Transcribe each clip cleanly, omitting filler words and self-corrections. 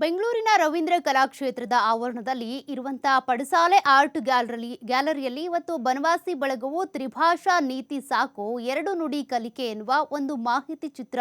ಬೆಂಗಳೂರಿನ ರವೀಂದ್ರ ಕಲಾಕ್ಷೇತ್ರದ ಆವರಣದಲ್ಲಿ ಇರುವಂತಹ ಪಡಸಾಲೆ ಆರ್ಟ್ ಗ್ಯಾಲರಿಯಲ್ಲಿ ಇವತ್ತು ಬನವಾಸಿ ಬಳಗವು ತ್ರಿಭಾಷಾ ನೀತಿ ಸಾಕು ಎರಡು ನುಡಿ ಕಲಿಕೆ ಎನ್ನುವ ಒಂದು ಮಾಹಿತಿ ಚಿತ್ರ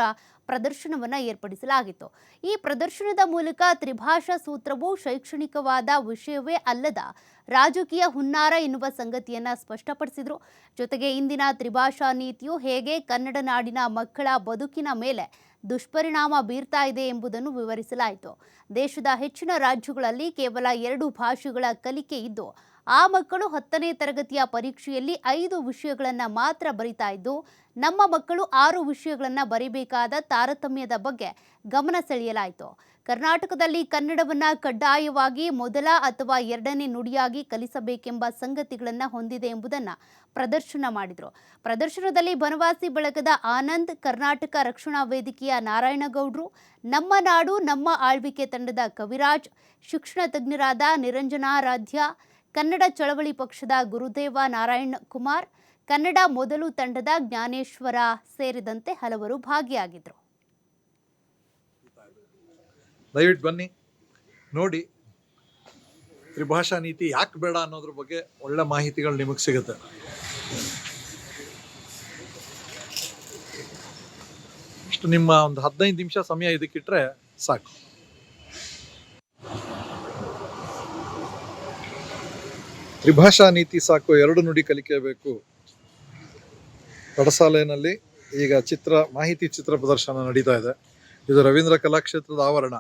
ಪ್ರದರ್ಶನವನ್ನು ಏರ್ಪಡಿಸಲಾಗಿತ್ತು. ಈ ಪ್ರದರ್ಶನದ ಮೂಲಕ ತ್ರಿಭಾಷಾ ಸೂತ್ರವು ಶೈಕ್ಷಣಿಕವಾದ ವಿಷಯವೇ ಅಲ್ಲದ ರಾಜಕೀಯ ಹುನ್ನಾರ ಎನ್ನುವ ಸಂಗತಿಯನ್ನ ಸ್ಪಷ್ಟಪಡಿಸಿದರು. ಜೊತೆಗೆ ಇಂದಿನ ತ್ರಿಭಾಷಾ ನೀತಿಯು ಹೇಗೆ ಕನ್ನಡ ನಾಡಿನ ಮಕ್ಕಳ ಬದುಕಿನ ಮೇಲೆ ದುಷ್ಪರಿಣಾಮ ಬೀರ್ತಾ ಇದೆ ಎಂಬುದನ್ನು ವಿವರಿಸಲಾಯಿತು. ದೇಶದ ಹೆಚ್ಚಿನ ರಾಜ್ಯಗಳಲ್ಲಿ ಕೇವಲ 2 ಭಾಷೆಗಳ ಕಲಿಕೆ ಇದ್ದು ಆ ಮಕ್ಕಳು 10ನೇ ತರಗತಿಯ ಪರೀಕ್ಷೆಯಲ್ಲಿ 5 ವಿಷಯಗಳನ್ನು ಮಾತ್ರ ಬರಿತಾ ಇದ್ದು ನಮ್ಮ ಮಕ್ಕಳು 6 ವಿಷಯಗಳನ್ನು ಬರೀಬೇಕಾದ ತಾರತಮ್ಯದ ಬಗ್ಗೆ ಗಮನ ಸೆಳೆಯಲಾಯಿತು. ಕರ್ನಾಟಕದಲ್ಲಿ ಕನ್ನಡವನ್ನು ಕಡ್ಡಾಯವಾಗಿ ಮೊದಲ ಅಥವಾ ಎರಡನೇ ನುಡಿಯಾಗಿ ಕಲಿಸಬೇಕೆಂಬ ಸಂಗತಿಗಳನ್ನು ಹೊಂದಿದೆ ಎಂಬುದನ್ನು ಪ್ರದರ್ಶನ ಮಾಡಿದರು. ಪ್ರದರ್ಶನದಲ್ಲಿ ಬನವಾಸಿ ಬಳಗದ ಆನಂದ್, ಕರ್ನಾಟಕ ರಕ್ಷಣಾ ವೇದಿಕೆಯ ನಾರಾಯಣಗೌಡರು, ನಮ್ಮ ನಾಡು ನಮ್ಮ ಆಳ್ವಿಕೆ ತಂಡದ ಕವಿರಾಜ್, ಶಿಕ್ಷಣ ತಜ್ಞರಾದ ನಿರಂಜನಾರಾಧ್ಯ, ಕನ್ನಡ ಚಳವಳಿ ಪಕ್ಷದ ಗುರುದೇವ ನಾರಾಯಣ್ ಕುಮಾರ್, ಕನ್ನಡ ಮೊದಲು ತಂಡದ ಜ್ಞಾನೇಶ್ವರ ಸೇರಿದಂತೆ ಹಲವರು ಭಾಗಿಯಾಗಿದ್ದರು. ದಯವಿಟ್ಟು ಬನ್ನಿ ನೋಡಿ, ತ್ರಿಭಾಷಾ ನೀತಿ ಯಾಕೆ ಬೇಡ ಅನ್ನೋದ್ರ ಬಗ್ಗೆ ಒಳ್ಳೆ ಮಾಹಿತಿಗಳು ನಿಮಗೆ ಸಿಗುತ್ತೆ. ಇಷ್ಟು ನಿಮ್ಮ ಒಂದು 15 ನಿಮಿಷ ಸಮಯ ಇದಕ್ಕಿಟ್ರೆ ಸಾಕು. ತ್ರಿಭಾಷಾ ನೀತಿ ಸಾಕು, ಎರಡು ನುಡಿ ಕಲಿಕೆ ಬೇಕು. ಪಡಸಾಲೆಯಲ್ಲಿ ಈಗ ಮಾಹಿತಿ ಚಿತ್ರ ಪ್ರದರ್ಶನ ನಡೀತಾ ಇದೆ. ಇದು ರವೀಂದ್ರ ಕಲಾಕ್ಷೇತ್ರದ ಆವರಣ.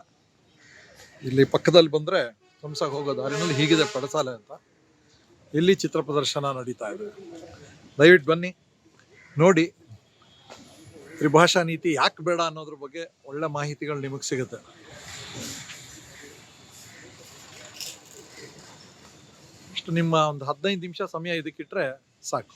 ಇಲ್ಲಿ ಪಕ್ಕದಲ್ಲಿ ಬಂದರೆ ಹಂಸಾಗ ಹೋಗೋ ದಾರಿನಲ್ಲಿ ಹೀಗಿದೆ ಪಡಸಾಲೆ ಅಂತ. ಇಲ್ಲಿ ಚಿತ್ರ ಪ್ರದರ್ಶನ ನಡೀತಾ ಇದೆ. ದಯವಿಟ್ಟು ಬನ್ನಿ ನೋಡಿ, ತ್ರಿಭಾಷಾ ನೀತಿ ಯಾಕೆ ಬೇಡ ಅನ್ನೋದ್ರ ಬಗ್ಗೆ ಒಳ್ಳೆ ಮಾಹಿತಿಗಳು ನಿಮಗೆ ಸಿಗುತ್ತೆ. ಇಷ್ಟು ನಿಮ್ಮ ಒಂದು 15 ನಿಮಿಷ ಸಮಯ ಇದಕ್ಕಿಟ್ರೆ ಸಾಕು.